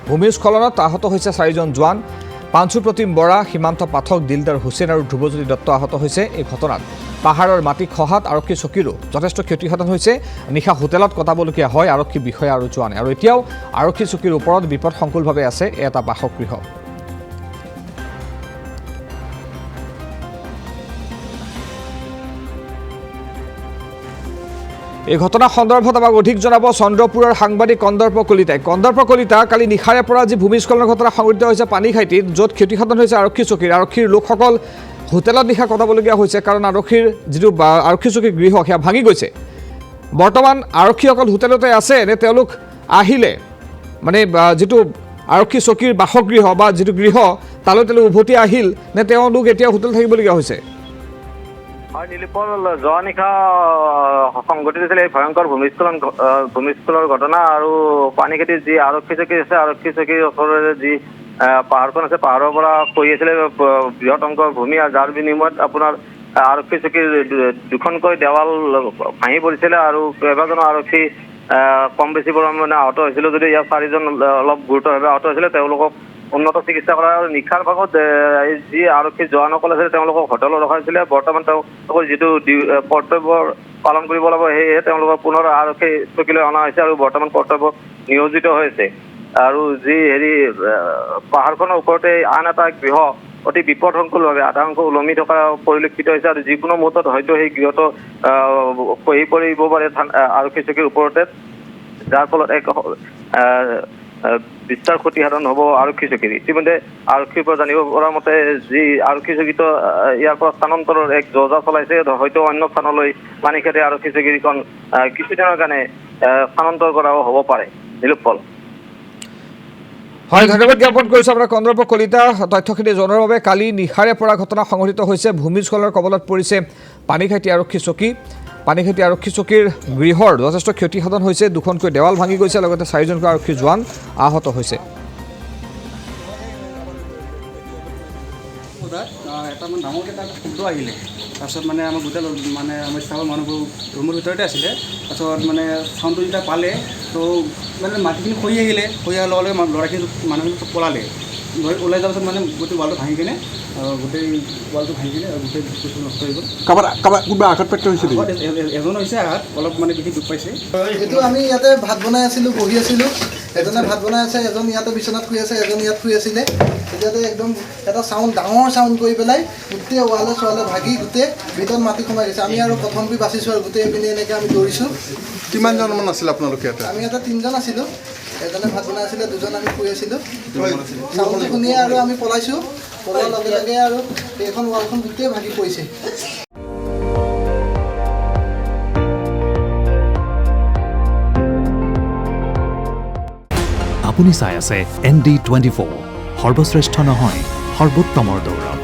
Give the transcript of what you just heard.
ভূমিস্খলনত আহত হৈছে 4জন জোৱান। পাঞ্চু প্ৰতিম বৰা, সীমান্ত পাঠক, দিলদাৰ হুছেইন আৰু ধ্ৰুৱজ্যোতি দত্ত আহত হৈছে। এই ঘটনাত পাহাৰৰ মাটি খহাত আৰক্ষী চকীৰো যথেষ্ট ক্ষতিসাধন হৈছে। নিশা হোটেলত কটাবলগীয়া হয় আৰক্ষী বিষয়া আৰু জোৱানে। আৰু এতিয়াও আৰক্ষী চকীৰ ওপৰত বিপদসংকুলভাৱে আছে এটা বাসগৃহ। এই ঘটনা সন্দৰ্ভত আমাক অধিক জনাব চন্দ্ৰপুৰৰ সাংবাদিক কন্দৰ্প কলিতাই। কন্দৰ্প কলিতা, কালি নিশাৰে পৰা যি ভূমিস্খলনৰ ঘটনা সংঘটিত হৈছে পানীখাইটিত, য'ত ক্ষতিসাধন হৈছে আৰক্ষীৰ লোকসকল হোটেলত নিশা কটাবলগীয়া হৈছে কাৰণ আৰক্ষীৰ যিটো আৰক্ষী চকীৰ গৃহ সেয়া ভাঙি গৈছে। বৰ্তমান আৰক্ষীসকল হোটেলতে আছে নে তেওঁলোক আহিলে মানে যিটো আৰক্ষী চকীৰ বাসগৃহ বা যিটো গৃহ তালৈ উভতি আহিল নে তেওঁলোক এতিয়া হোটেল থাকিবলগীয়া হৈছে? হয় নীলোৎপল, যোৱা নিশা সংঘটিত হৈছিল এই ভয়ংকৰ ভূমিস্খলনৰ ঘটনা। আৰু পানীখাইটিত যি আৰক্ষী চকী আছে, আৰক্ষী চকীৰ ওচৰৰে যি পাহাৰখন আছে, পাহাৰৰ পৰা খহি আছিলে বৃহৎ অংকৰ ভূমি, যাৰ বিনিময়ত আপোনাৰ আৰক্ষী চকীৰ দুখনকৈ দেৱাল ভাঙি পৰিছিলে আৰু কেইবাজনো আৰক্ষী কম বেছি পৰিমাণে আহত হৈছিল। যদি ইয়াৰ 4জন অলপ গুৰুতৰভাৱে আহত হৈছিলে, তেওঁলোকক উন্নত চিকিৎসা কৰা আৰু নিশাৰ ভাগত যি আৰক্ষী জোৱানসকল আছিল তেওঁলোকক হোটেলত ৰখা হৈছিলে। বৰ্তমান তেওঁলোকৰ যিটো কৰ্তব্য পালন কৰিব লাগিব, সেয়েহে তেওঁলোকক পুনৰ আৰক্ষী চকীলৈ অনা হৈছে আৰু বৰ্তমান কৰ্তব্য নিয়োজিত হৈছে। আৰু যি পাহাৰখনৰ ওপৰতে আন এটা গৃহ অতি বিপদসংকুলভাৱে আধা অংশ ওলমি থকা পৰিলক্ষিত হৈছে আৰু যিকোনো মুহূৰ্তত হয়তো সেই গৃহটো খহি পৰিব পাৰে আৰক্ষী চকীৰ ওপৰতে, যাৰ ফলত এক বিস্তাৰ ক্ষতিসাধন হ'ব আৰক্ষী চকীৰ। ইতিমধ্যে আৰক্ষীৰ পৰা জানিব পৰা মতে যি আৰক্ষী চকীটো ইয়াৰ পৰা স্থানান্তৰৰ এক যোজনা চলাইছে, হয়তো অন্য স্থানলৈ পানীখাইটি আৰক্ষী চকীখন কিছুদিনৰ কাৰণে স্থানান্তৰ কৰাও হ'ব পাৰে। নীলোৎপল। হয়, ধন্যবাদ জ্ঞাপন কৰিছোঁ আপোনাৰ কন্দৰ্প কলিতা তথ্যখিনি জনোৱাৰ বাবে। কালি নিশাৰে পৰা ঘটনা সংঘটিত হৈছে। ভূমিস্খলনৰ কবলত পৰিছে পানীখাইটি আৰক্ষী চকী। পানীখাইটি আৰক্ষী চকীৰ গৃহৰ যথেষ্ট ক্ষতিসাধন হৈছে। দুখনকৈ দেৱাল ভাঙি গৈছে, লগতে 4জনকৈ আৰক্ষী জোৱান আহত হৈছে। এটা মানে ডাঙৰকৈ এটা শব্দ আহিলে, তাৰপিছত মানে আমাৰ গোটেই মানে আমাৰ ষ্টাফৰ মানুহবোৰ ৰুমৰ ভিতৰতে আছিলে। তাৰপিছত মানে চাউণ্ডটো যেতিয়া পালে তো মানে মাটিখিনি খহি আহিলে, খহি অহাৰ লগে লগে ল'ৰাখিনি মানুহখিনি চব পলালে। ওলাই যোৱাৰ পাছত মানে গোটেই ৱালটো ভাঙি কিনে গোটেই ৱালটো ভাঙি কিনে গোটেই বস্তু নষ্ট হৈ গ'ল। কোনোবা আঘাতপ্ৰাপ্ত হৈছে? এজন হৈছে আঘাত, অলপ মানে বেছি দুখ পাইছে। এইটো আমি ইয়াতে ভাত বনাই আছিলোঁ, বহি আছিলোঁ, এজনে ভাত বনাই আছে, এজন ইয়াতে বিচনাত শুই আছে, এজন ইয়াত শুই আছিলে। তেতিয়াতে একদম এটা ডাঙৰ চাউণ্ড কৰি পেলাই গোটেই ৱালে চোৱালে ভাগি গোটেই ভিতৰত মাটি সোমাই গৈছে। আমি আৰু প্ৰথম বাচিছোঁ আৰু গোটেই পিনে এনেকৈ আমি দৌৰিছোঁ। কিমানজনমান আছিল আপোনালোকে ইয়াতে? আমি ইয়াতে 3জন আছিলোঁ, এজনে ভাত বনাই আছিলে, 2জন আমি শুই আছিলোঁ। চাউণ্ডটো শুনিয়ে আৰু আমি পলাইছোঁ, পলোৱাৰ লগে লগে আৰু এইখন ৱালখন গোটেই ভাগি পৰিছে। আপুনি চাই আছে ND24, সৰ্বশ্ৰেষ্ঠ নহয় সৰ্বোত্তমৰ দৌৰ।